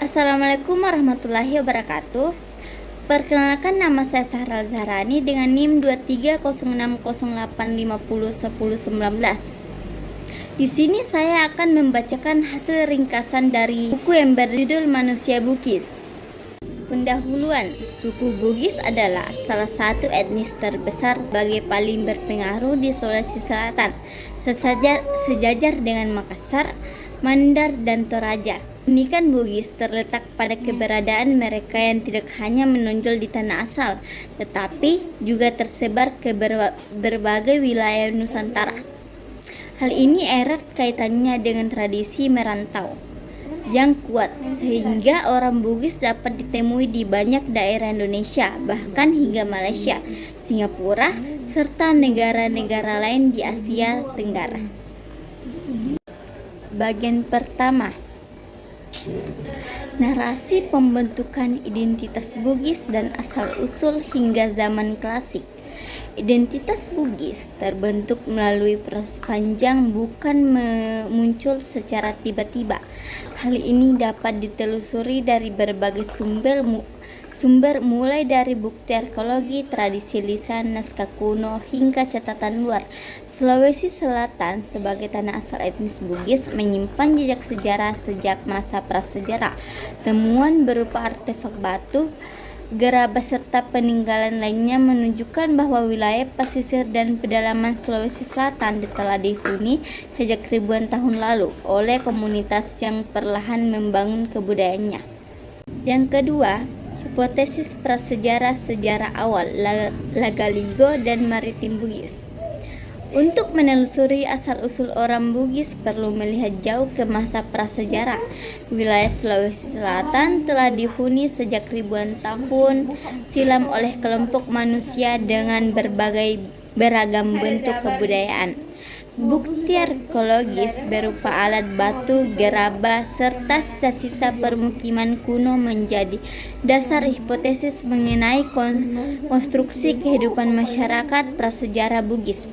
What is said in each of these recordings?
Assalamualaikum warahmatullahi wabarakatuh. Perkenalkan, nama saya Sahral Zahrani dengan NIM 230608501019. Di sini saya akan membacakan hasil ringkasan dari buku yang berjudul Manusia Bugis. Pendahuluan, suku Bugis adalah salah satu etnis terbesar sebagai paling berpengaruh di Sulawesi Selatan, sejajar dengan Makassar, Mandar, dan Toraja. Keunikan Bugis terletak pada keberadaan mereka yang tidak hanya menonjol di tanah asal, tetapi juga tersebar ke berbagai wilayah Nusantara. Hal ini erat kaitannya dengan tradisi merantau yang kuat, sehingga orang Bugis dapat ditemui di banyak daerah Indonesia, bahkan hingga Malaysia, Singapura, serta negara-negara lain di Asia Tenggara. Bagian pertama, narasi pembentukan identitas Bugis dan asal-usul hingga zaman klasik. Identitas Bugis terbentuk melalui proses panjang, bukan muncul secara tiba-tiba. Hal ini dapat ditelusuri dari berbagai sumber mulai dari bukti arkeologi, tradisi lisan, naskah kuno, hingga catatan luar. Sulawesi Selatan sebagai tanah asal etnis Bugis menyimpan jejak sejarah sejak masa prasejarah. Temuan berupa artefak batu, gerabah, serta peninggalan lainnya menunjukkan bahwa wilayah pesisir dan pedalaman Sulawesi Selatan telah dihuni sejak ribuan tahun lalu oleh komunitas yang perlahan membangun kebudayaannya. Yang kedua, hipotesis prasejarah sejarah awal Lagaligo dan Maritim Bugis. Untuk menelusuri asal-usul orang Bugis perlu melihat jauh ke masa prasejarah. Wilayah Sulawesi Selatan telah dihuni sejak ribuan tahun silam oleh kelompok manusia dengan beragam bentuk kebudayaan. Bukti arkeologis berupa alat batu, gerabah, serta sisa-sisa permukiman kuno menjadi dasar hipotesis mengenai konstruksi kehidupan masyarakat prasejarah Bugis.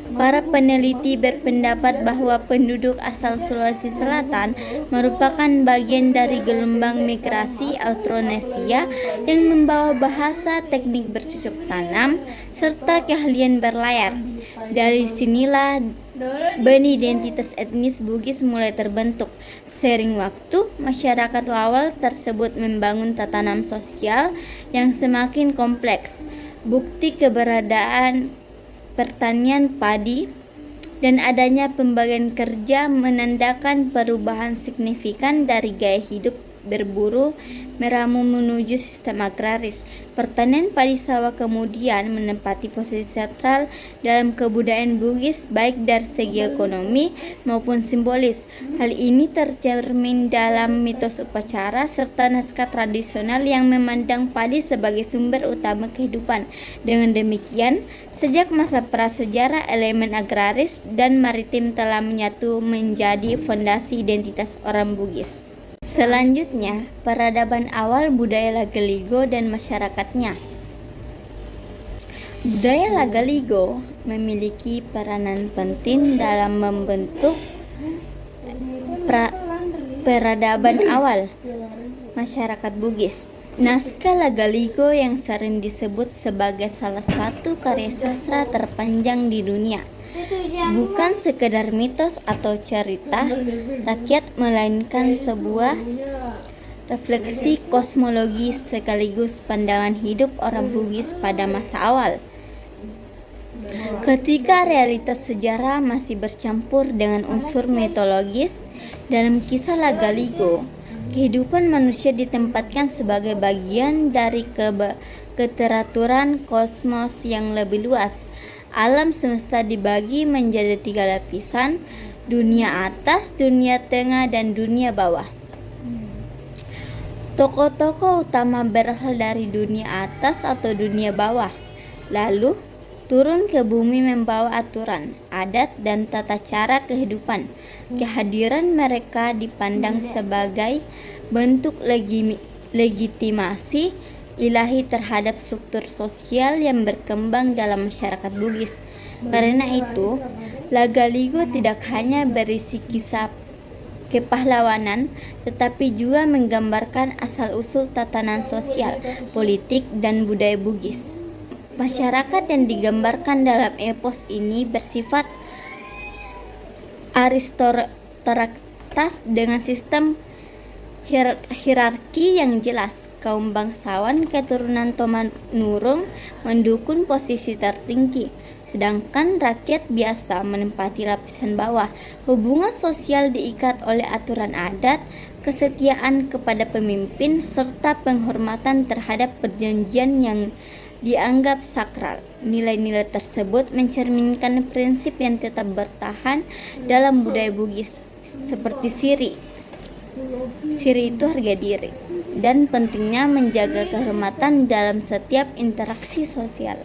Para peneliti berpendapat bahwa penduduk asal Sulawesi Selatan merupakan bagian dari gelombang migrasi Austronesia yang membawa bahasa, teknik bercocok tanam, serta keahlian berlayar. Dari sinilah benih identitas etnis Bugis mulai terbentuk. Seiring waktu, masyarakat awal tersebut membangun tatanan sosial yang semakin kompleks. Bukti keberadaan pertanian padi dan adanya pembagian kerja menandakan perubahan signifikan dari gaya hidup berburu meramu menuju sistem agraris. Pertanian padi sawah kemudian menempati posisi sentral dalam kebudayaan Bugis, baik dari segi ekonomi maupun simbolis. Hal ini tercermin dalam mitos upacara serta naskah tradisional yang memandang padi sebagai sumber utama kehidupan. Dengan demikian, sejak masa prasejarah, elemen agraris dan maritim telah menyatu menjadi fondasi identitas orang Bugis. Selanjutnya, peradaban awal budaya Lagaligo dan masyarakatnya. Budaya Lagaligo memiliki peranan penting dalam membentuk peradaban awal masyarakat Bugis. Naskah Lagaligo yang sering disebut sebagai salah satu karya sastra terpanjang di dunia bukan sekedar mitos atau cerita rakyat, melainkan sebuah refleksi kosmologi sekaligus pandangan hidup orang Bugis pada masa awal. Ketika realitas sejarah masih bercampur dengan unsur mitologis, dalam kisah Lagaligo, kehidupan manusia ditempatkan sebagai bagian dari keteraturan kosmos yang lebih luas. Alam semesta dibagi menjadi 3 lapisan: dunia atas, dunia tengah, dan dunia bawah. Tokoh-tokoh utama berasal dari dunia atas atau dunia bawah, lalu turun ke bumi membawa aturan, adat, dan tata cara kehidupan. Kehadiran mereka dipandang sebagai bentuk legitimasi ilahi terhadap struktur sosial yang berkembang dalam masyarakat Bugis. Karena itu, Lagaligo tidak hanya berisi kisah kepahlawanan, tetapi juga menggambarkan asal-usul tatanan sosial, politik, dan budaya Bugis. Masyarakat yang digambarkan dalam epos ini bersifat aristokratis dengan sistem hierarki yang jelas. Kaum bangsawan keturunan Tomanurung mendukung posisi tertinggi, sedangkan rakyat biasa menempati lapisan bawah. Hubungan sosial diikat oleh aturan adat, kesetiaan kepada pemimpin, serta penghormatan terhadap perjanjian yang dianggap sakral. Nilai-nilai tersebut mencerminkan prinsip yang tetap bertahan dalam budaya Bugis, seperti siri. Siri itu harga diri, dan pentingnya menjaga kehormatan dalam setiap interaksi sosial.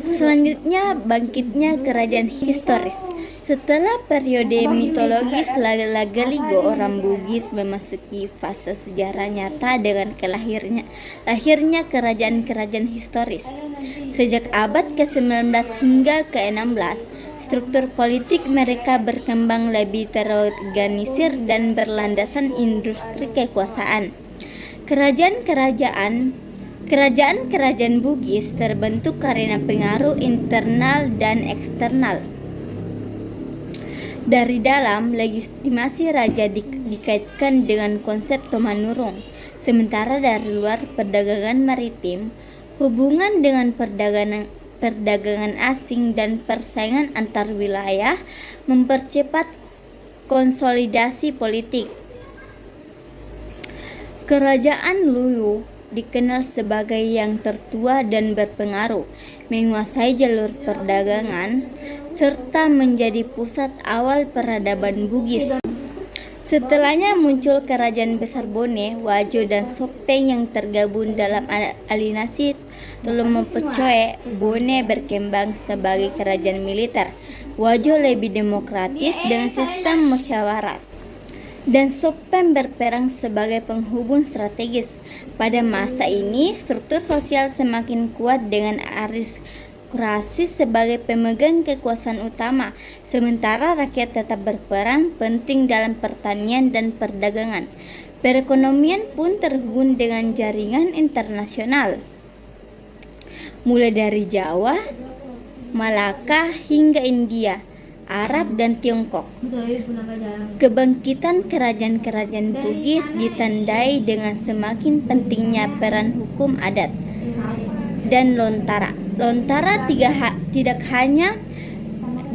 Selanjutnya, bangkitnya kerajaan historis. Setelah periode mitologis Lagaligo, orang Bugis memasuki fase sejarah nyata dengan lahirnya kerajaan-kerajaan historis. Sejak abad ke-19 hingga ke-16, struktur politik mereka berkembang lebih terorganisir dan berlandasan industri kekuasaan. Kerajaan Bugis terbentuk karena pengaruh internal dan eksternal. Dari dalam, legitimasi raja dikaitkan dengan konsep Tomanurung, sementara dari luar, perdagangan maritim, hubungan dengan perdagangan asing, dan persaingan antar wilayah mempercepat konsolidasi politik. Kerajaan Luwu dikenal sebagai yang tertua dan berpengaruh, menguasai jalur perdagangan, serta menjadi pusat awal peradaban Bugis. Setelahnya muncul kerajaan besar Bone, Wajo, dan Sopeng yang tergabung dalam aliansi Tolomopecoe. Bone berkembang sebagai kerajaan militer, Wajo lebih demokratis dengan sistem musyawarah, dan Sopeng berperan sebagai penghubung strategis. Pada masa ini, struktur sosial semakin kuat dengan aristokrasi sebagai pemegang kekuasaan utama, sementara rakyat tetap berperan penting dalam pertanian dan perdagangan. Perekonomian pun terhubung dengan jaringan internasional, mulai dari Jawa, Malaka, hingga India, Arab, dan Tiongkok. Kebangkitan kerajaan-kerajaan Bugis ditandai dengan semakin pentingnya peran hukum adat dan lontara. Lontara tidak hanya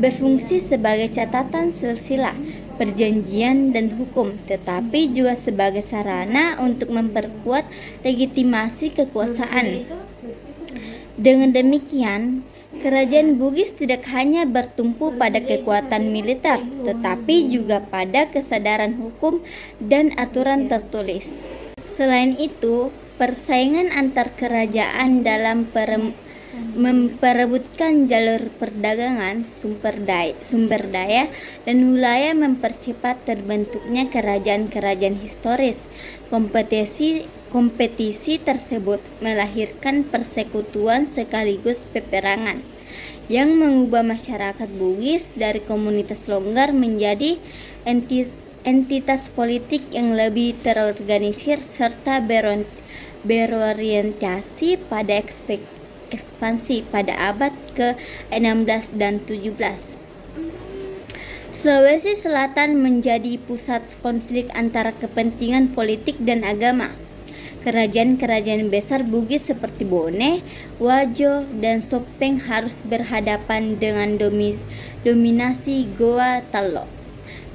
berfungsi sebagai catatan silsilah perjanjian dan hukum, tetapi juga sebagai sarana untuk memperkuat legitimasi kekuasaan. Dengan demikian, kerajaan Bugis tidak hanya bertumpu pada kekuatan militer, tetapi juga pada kesadaran hukum dan aturan tertulis. Selain itu, persaingan antar kerajaan dalam memperebutkan jalur perdagangan, sumber daya, dan wilayah mempercepat terbentuknya kerajaan-kerajaan historis. Kompetisi tersebut melahirkan persekutuan sekaligus peperangan yang mengubah masyarakat Bugis dari komunitas longgar menjadi entitas politik yang lebih terorganisir serta berorientasi pada ekspansi pada abad ke-16 dan 17. Sulawesi Selatan menjadi pusat konflik antara kepentingan politik dan agama. Kerajaan-kerajaan besar Bugis seperti Bone, Wajo, dan Sopeng harus berhadapan dengan dominasi Goa Talo,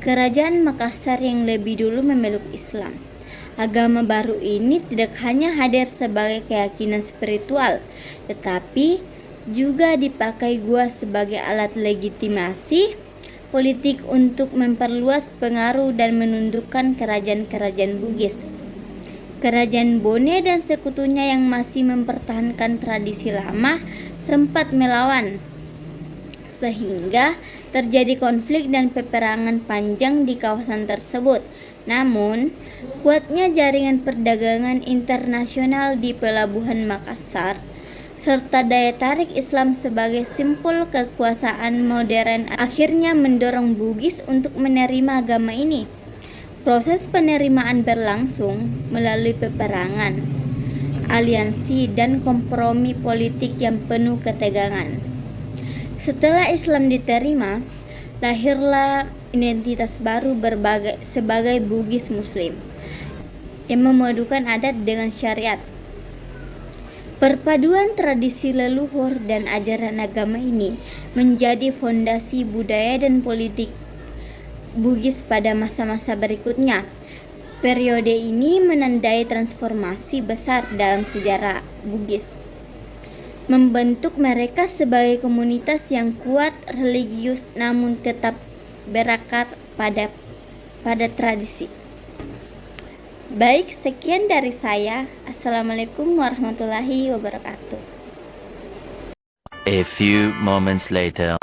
kerajaan Makassar yang lebih dulu memeluk Islam. Agama baru ini tidak hanya hadir sebagai keyakinan spiritual, tetapi juga dipakai Goa sebagai alat legitimasi politik untuk memperluas pengaruh dan menundukkan kerajaan-kerajaan Bugis. Kerajaan Bone dan sekutunya yang masih mempertahankan tradisi lama sempat melawan, sehingga terjadi konflik dan peperangan panjang di kawasan tersebut. Namun, kuatnya jaringan perdagangan internasional di pelabuhan Makassar serta daya tarik Islam sebagai simbol kekuasaan modern akhirnya mendorong Bugis untuk menerima agama ini. Proses penerimaan berlangsung melalui peperangan, aliansi, dan kompromi politik yang penuh ketegangan. Setelah Islam diterima, lahirlah identitas baru sebagai Bugis Muslim yang memadukan adat dengan syariat. Perpaduan tradisi leluhur dan ajaran agama ini menjadi fondasi budaya dan politik Bugis pada masa-masa berikutnya. Periode ini menandai transformasi besar dalam sejarah Bugis, membentuk mereka sebagai komunitas yang kuat religius namun tetap berakar pada tradisi. Baik, sekian dari saya. Assalamualaikum warahmatullahi wabarakatuh. A few moments later.